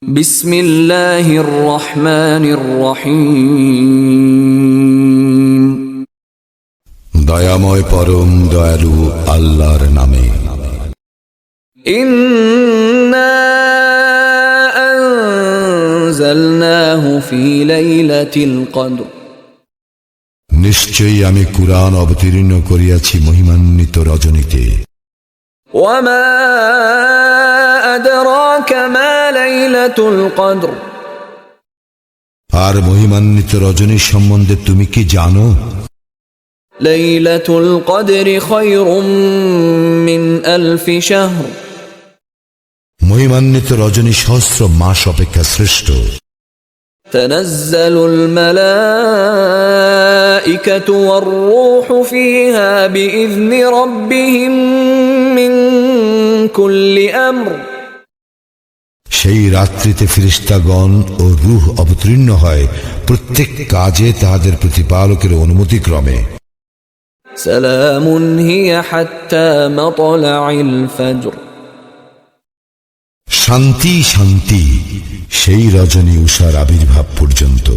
বিসমিল্লাহির রহমানির রহিম। দয়াময় পরম দয়ালু আল্লাহর নামে। ইন্না আনজালনাহু ফি লাইলাতিল কদর। নিশ্চয়ই আমি কুরআন অবতীর্ণ করিয়াছি মহিমান্বিত রজনীতে। ওয়া মা আদরাকা মা লাইলাতুল কদর। আর মহিমান্বিত রজনী সম্বন্ধে তুমি কি জানো? লাইলাতুল কদরি খায়রুম মিন আলফি শাহর। মহিমান্বিত রজনী সহস্র মাস অপেক্ষা শ্রেষ্ঠ। তানাজ্জালুল মালাইকাতু ওয়ার রূহু ফিহা বিইذনি রাব্বিহিম মিন কুল্লি আমর। সেই রাত্রিতে ফেরেশতাগণ ও রূহ অবতীর্ণ হয় প্রত্যেক কাজে তাহাদের প্রতিপালকের অনুমতিক্রমে। সালামুন হিয়া হাত্তা মাতলাইল ফজর। শান্তি শান্তি সেই রজনী উষার আবির্ভাব পর্যন্ত।